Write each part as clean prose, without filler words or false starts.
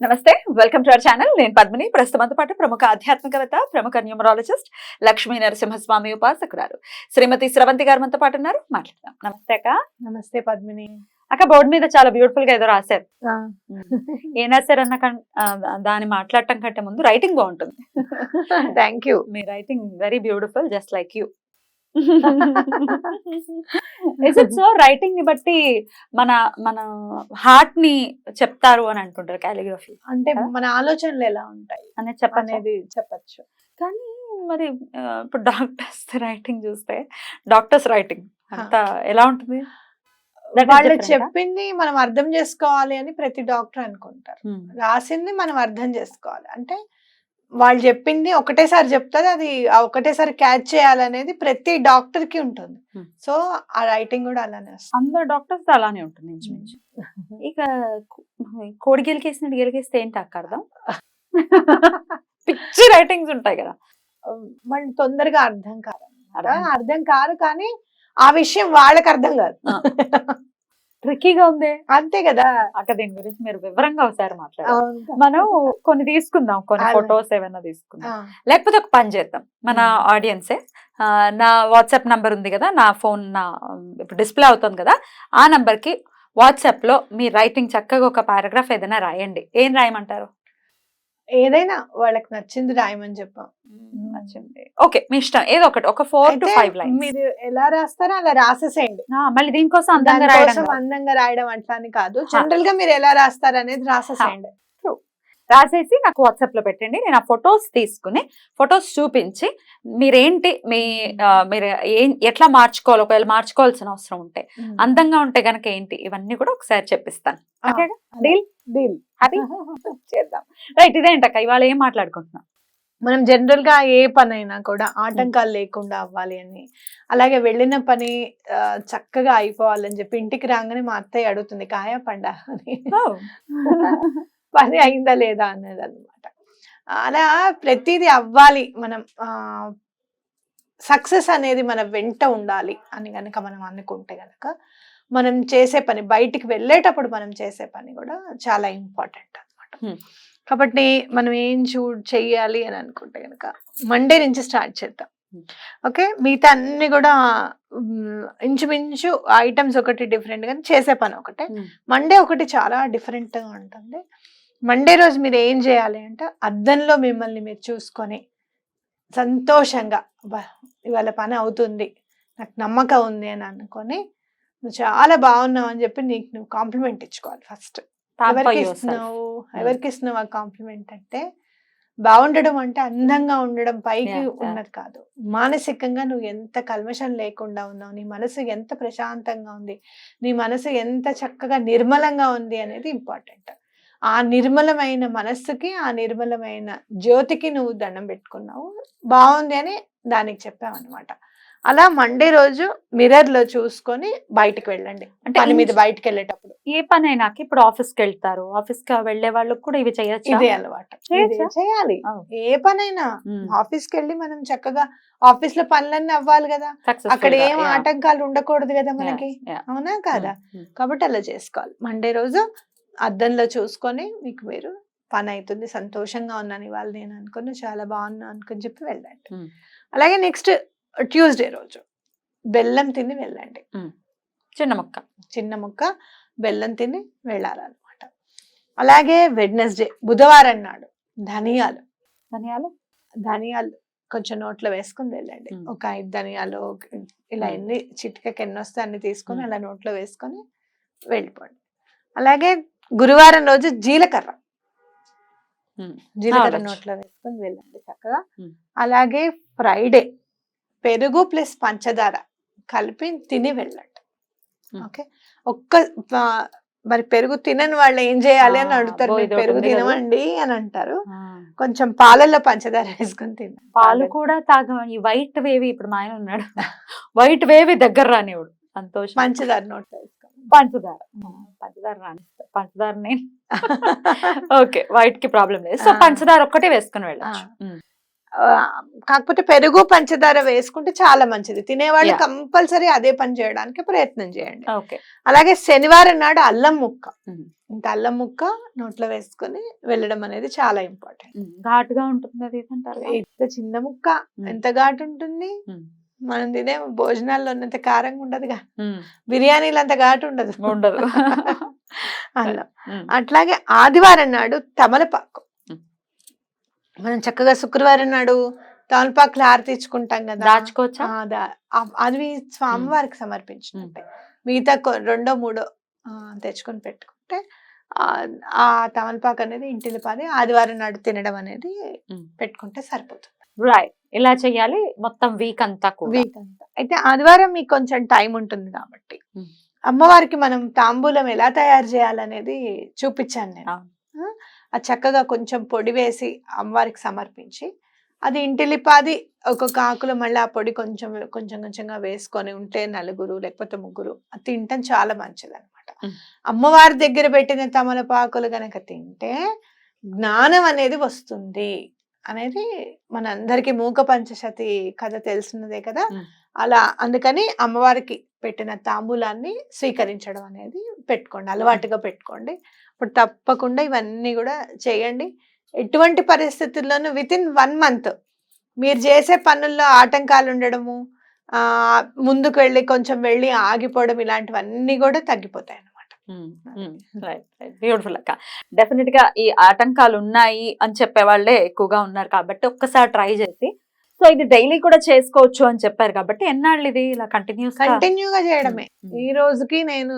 నమస్తే, welcome to our channel. నేను పద్మిని. ప్రస్తుతంతో పాటు ప్రముఖ ఆధ్యాత్మికవేత్త, ప్రముఖ న్యూమరాలజిస్ట్, లక్ష్మీ నరసింహస్వామి ఉపాసకురాలు శ్రీమతి స్రవంతి గారు మనతో పాటు ఉన్నారు. మాట్లాడదాం. నమస్తే అక్క. నమస్తే పద్మిని. అక్క, బోర్డు మీద చాలా బ్యూటిఫుల్ గా ఏదో రాశారు. ఏం రాశారు అన్న దాన్ని మాట్లాడటం కంటే ముందు రైటింగ్ బాగుంటుంది. Thank you. Me writing very beautiful, just like you. So writing ని బట్టి మన మన హార్ట్ ని చెప్తారు అని అంటుంటారు కాలిగ్రఫీ. అంటే మన ఆలోచనలు ఎలా ఉంటాయి అనేది చెప్పచ్చు. కానీ మరి ఇప్పుడు డాక్టర్స్ రైటింగ్ చూస్తే, డాక్టర్స్ రైటింగ్ అంతా ఎలా ఉంటుంది? వాళ్ళు చెప్పింది మనం అర్థం చేసుకోవాలి అని ప్రతి డాక్టర్ అనుకుంటారు. రాసింది మనం అర్థం చేసుకోవాలి అంటే వాళ్ళు చెప్పింది ఒకటేసారి చెప్తారు, అది ఒకటేసారి క్యాచ్ చేయాలనేది ప్రతి డాక్టర్ కి ఉంటుంది. సో ఆ రైటింగ్ కూడా అలానే వస్తుంది. అందరు డాక్టర్స్ అలానే ఉంటుంది ఇంచుమించు. ఇక కోడి గెలికేస్తే ఏంటి అక్క అర్థం? పిచ్చి రైటింగ్స్ ఉంటాయి కదా, వాళ్ళు తొందరగా అర్థం కాదు కానీ ఆ విషయం వాళ్ళకి అర్థం కాదు. ట్రిక్కీగా ఉంది అంతే కదా. అక్క దీని గురించి మీరు వివరంగా ఒకసారి మాట్లాడారు. మనం కొన్ని తీసుకుందాం, కొన్ని ఫొటోస్ ఏమైనా తీసుకుందాం, లేకపోతే ఒక పని చేద్దాం. మన ఆడియన్సే నా వాట్సాప్ నంబర్ ఉంది కదా, నా ఫోన్ ఇప్పుడు డిస్ప్లే అవుతుంది కదా, ఆ నంబర్ కి వాట్సాప్ లో మీ రైటింగ్ చక్కగా ఒక పారాగ్రాఫ్ ఏదైనా రాయండి. ఏం రాయమంటారు? ఏదైనా వాళ్ళకి నచ్చింది రాయమని చెప్పాం. నచ్చింది ఓకే, మీ ఇష్టం. ఏదో ఒకటి, ఒక 4 to 5 లైన్స్. మీరు ఎలా రాస్తారో అలా రాసేసేయండి. మళ్ళీ దీనికోసం అందంగా రాయడం అట్లా అని కాదు, జనరల్ గా మీరు ఎలా రాస్తారు అనేది రాసేసేయండి. రాసేసి నాకు వాట్సాప్ లో పెట్టండి. నేను ఆ ఫొటోస్ తీసుకుని ఫొటోస్ చూపించి మీరేంటి మీరు ఎట్లా మార్చుకోవాలి, ఒకవేళ మార్చుకోవాల్సిన అవసరం ఉంటే, అందంగా ఉంటే గనక ఏంటి, ఇవన్నీ కూడా ఒకసారి చెప్పిస్తాను. డీల్ హ్యాపీ చేద్దాం. రైట్, ఇదేంటక్క ఇవాళ ఏం మాట్లాడుకుంటున్నాం? మనం జనరల్ గా ఏ పని అయినా కూడా ఆటంకాలు లేకుండా అవ్వాలి అని, అలాగే వెళ్ళిన పని చక్కగా అయిపోవాలని చెప్పి ఇంటికి రాగానే మా అత్తయ్య అడుగుతుంది కాయా పండా అని, పని అయిందా లేదా అనేది అనమాట. అలా ప్రతిదీ అవ్వాలి, మనం సక్సెస్ అనేది మన వెంట ఉండాలి అని కనుక మనం అనుకుంటే గనక మనం చేసే పని, బయటికి వెళ్ళేటప్పుడు మనం చేసే పని కూడా చాలా ఇంపార్టెంట్ అనమాట. కాబట్టి మనం ఏం చెయ్యాలి అని అనుకుంటే కనుక మండే నుంచి స్టార్ట్ చేద్దాం. ఓకే, మిగతా అన్ని కూడా ఇంచుమించు ఐటమ్స్ ఒకటి డిఫరెంట్ కానీ చేసే పని ఒకటే. మండే ఒకటి చాలా డిఫరెంట్ గా ఉంటుంది. మండే రోజు మీరు ఏం చేయాలి అంటే, అద్దంలో మిమ్మల్ని మీరు చూసుకొని సంతోషంగా ఇవాళ పని అవుతుంది, నాకు నమ్మకం ఉంది అని అనుకొని, నువ్వు చాలా బాగున్నావు అని చెప్పి నీకు నువ్వు కాంప్లిమెంట్ ఇచ్చుకోవాలి. ఫస్ట్ ఎవరికి ఇస్తున్నావు ఆ కాంప్లిమెంట్ అంటే, బాగుండడం అంటే అందంగా ఉండడం పైకి ఉన్నది కాదు, మానసికంగా నువ్వు ఎంత కల్మషం లేకుండా ఉన్నావు, నీ మనసు ఎంత ప్రశాంతంగా ఉంది, నీ మనసు ఎంత చక్కగా నిర్మలంగా ఉంది అనేది ఇంపార్టెంట్. ఆ నిర్మలమైన మనస్సుకి, ఆ నిర్మలమైన జ్యోతికి నువ్వు దండం పెట్టుకున్నావు, బాగుంది అని దానికి చెప్పావన్నమాట. అలా మండే రోజు మిర్రర్ లో చూసుకొని బయటకు వెళ్ళండి. అంటే పని మీద బయటకు వెళ్ళేటప్పుడు, ఏ పని అయినా, ఇప్పుడు ఆఫీస్కి వెళ్తారు, ఆఫీస్ కి వెళ్లే వాళ్ళకి కూడా ఇవి చేయొచ్చు. ఇదే అలవాటు చేయాలి. ఏ పనైనా ఆఫీస్కి వెళ్ళి మనం చక్కగా ఆఫీస్ లో పనులన్నీ అవ్వాలి కదా, అక్కడ ఏం ఆటంకాలు ఉండకూడదు కదా మనకి, అవునా కాదా? కాబట్టి అలా చేసుకోవాలి. మండే రోజు అద్దంలో చూసుకొని మీకు మీరు పని అవుతుంది, సంతోషంగా ఉన్నాను ఇవాళ నేను అనుకుని, చాలా బాగున్నా అనుకుని చెప్పి వెళ్ళండి. అలాగే నెక్స్ట్ ట్యూస్డే రోజు బెల్లం తిని వెళ్ళండి. చిన్న ముక్క బెల్లం తిని వెళ్ళాలన్నమాట. అలాగే వెడ్నెస్డే బుధవారం నాడు ధనియాలు కొంచెం నోట్లో వేసుకుని వెళ్ళండి. ఒక 5 ధనియాలు ఇలా ఎన్ని చిటికకి ఎన్ని వస్తే అన్ని తీసుకొని అలా నోట్లో వేసుకొని వెళ్ళిపోండి. అలాగే గురువారం రోజు జీలకర్ర నోట్లో వేసుకొని వెళ్ళండి చక్కగా. అలాగే ఫ్రైడే పెరుగు ప్లస్ పంచదార కలిపి తిని వెళ్ళండి. ఓకే, మరి పెరుగు తినని వాళ్ళు ఏం చేయాలి అని అడుగుతారు, మీరు పెరుగు తినవండి అని అంటారు, కొంచెం పాలల్లో పంచదార వేసుకొని తినండి. పాలు కూడా తాగమని. వైట్ వేవి, ఇప్పుడు మా ఆయన ఉన్నాడు, వైట్ వేవి దగ్గర రానివాడు, సంతోషం. పంచదార నోట్లో వేసుకోండి. పంచదార రానిస్తారు, పంచదార నేను ఓకే, వైట్ కి ప్రాబ్లం లేదు. సో పంచదార ఒక్కటే వేసుకుని వెళ్ళచ్చు. కాకపోతే పెరుగు పంచదార వేసుకుంటే చాలా మంచిది. తినేవాళ్ళు Yeah. కంపల్సరీ అదే పని చేయడానికి ప్రయత్నం చేయండి. ఓకే. అలాగే శనివారం నాడు అల్లం ముక్క, ఇంత అల్లం ముక్క నోట్లో వేసుకొని వెళ్ళడం అనేది చాలా ఇంపార్టెంట్. ఘాటుగా ఉంటుంది అది అంటారు. ఇంత చిన్న ముక్క ఎంత ఘాటు ఉంటుంది. మనం తినే భోజనాల్లో ఉన్నంత కారంగా ఉండదుగా, బిర్యానీలు అంత ఘాటు ఉండదు. ఉండదు. అల్లం. అట్లాగే ఆదివారం నాడు తమలపాకు, మనం చక్కగా శుక్రవారం నాడు తమలపాకులు హారతిచ్చుకుంటాం కదా, దాచుకోవచ్చా? అవి స్వామివారికి సమర్పించినట్టే. మిగతా రెండో మూడో తెచ్చుకొని పెట్టుకుంటే ఆ తమలపాకు అనేది ఇంటిని పాది ఆదివారం నాడు తినడం అనేది పెట్టుకుంటే సరిపోతుంది. రైట్, ఇలా చెయ్యాలి మొత్తం వీక్ అంతా కూడా. వీక్ అంతా అయితే ఆదివారం మీకు కొంచెం టైం ఉంటుంది కాబట్టి అమ్మవారికి మనం తాంబూలం ఎలా తయారు చేయాలనేది చూపించాను నేను. అది చక్కగా కొంచెం పొడి వేసి అమ్మవారికి సమర్పించి, అది ఇంటిలిపాది ఒక్కొక్క ఆకులు మళ్ళీ ఆ పొడి కొంచెం కొంచెం కొంచెంగా వేసుకొని ఉంటే నలుగురు లేకపోతే ముగ్గురు అది తింటాం చాలా మంచిది అనమాట. అమ్మవారి దగ్గర పెట్టిన తమలపాకులు గనక తింటే జ్ఞానం అనేది వస్తుంది అనేది మనందరికి మూక పంచశతి కథ తెలుసున్నదే కదా. అలా అందుకని అమ్మవారికి పెట్టిన తాంబూలాన్ని స్వీకరించడం అనేది పెట్టుకోండి, అలవాటుగా పెట్టుకోండి. ఇప్పుడు తప్పకుండా ఇవన్నీ కూడా చేయండి. ఎటువంటి పరిస్థితుల్లోనూ వితిన్ 1 month మీరు చేసే పనుల్లో ఆటంకాలు ఉండడము, ముందుకు వెళ్ళి కొంచెం వెళ్ళి ఆగిపోవడం, ఇలాంటివన్నీ కూడా తగ్గిపోతాయి అన్నమాట. బ్యూటిఫుల్ అక్క. డెఫినెట్ గా ఈ ఆటంకాలు ఉన్నాయి అని చెప్పే వాళ్ళే ఎక్కువగా ఉన్నారు కాబట్టి ఒక్కసారి ట్రై చేసి, సో ఇది డైలీ కూడా చేసుకోవచ్చు అని చెప్పారు కాబట్టి ఎన్నాళ్ళు ఇది ఇలా కంటిన్యూగా చేయడమే. ఈ రోజుకి నేను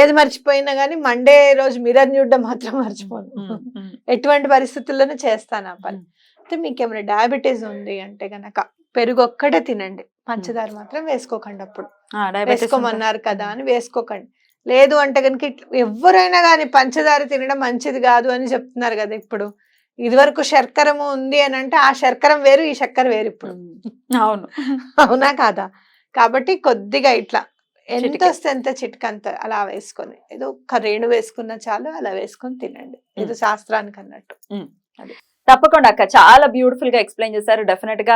ఏది మర్చిపోయినా గానీ మండే రోజు మిర్రర్ చూడడం మాత్రం మర్చిపోను. ఎటువంటి పరిస్థితుల్లోనూ చేస్తాను ఆ పని. అయితే మీకు ఏమైనా డయాబెటీస్ ఉంది అంటే గనక పెరుగు ఒక్కటే తినండి, పంచదార మాత్రం వేసుకోకండి. అప్పుడు వేసుకోమన్నారు కదా అని వేసుకోకండి. లేదు అంటే కనుక ఎవరైనా కానీ పంచదార తినడం మంచిది కాదు అని చెప్తున్నారు కదా ఇప్పుడు. ఇదివరకు శర్కరము ఉంది అని అంటే ఆ శర్కరం వేరు, ఈ చక్కెర వేరు ఇప్పుడు. అవును, అవునా కాదా? కాబట్టి కొద్దిగా ఇట్లా ఎంత వస్తే ఎంత చిటికంత అలా వేసుకొని, ఏదో ఒక్క రేణు వేసుకున్న చాలు, అలా వేసుకొని తినండి. ఇది శాస్త్రానికి అన్నట్టు. తప్పకుండా అక్క, చాలా బ్యూటిఫుల్ గా ఎక్స్ప్లెయిన్ చేశారు. డెఫినెట్ గా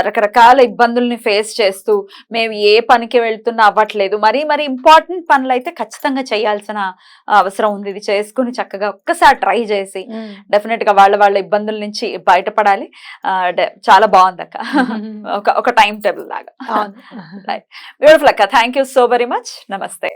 రకరకాల ఇబ్బందుల్ని ఫేస్ చేస్తూ మేము ఏ పనికి వెళ్తున్నా అవ్వట్లేదు, మరీ ఇంపార్టెంట్ పనులు అయితే ఖచ్చితంగా చేయాల్సిన అవసరం ఉంది. ఇది చేసుకుని చక్కగా ఒక్కసారి ట్రై చేసి డెఫినెట్ గా వాళ్ళ ఇబ్బందుల నుంచి బయటపడాలి. చాలా బాగుంది అక్క, ఒక టైం టేబుల్ లాగా. బ్యూటిఫుల్ అక్క, thank you so very much. నమస్తే.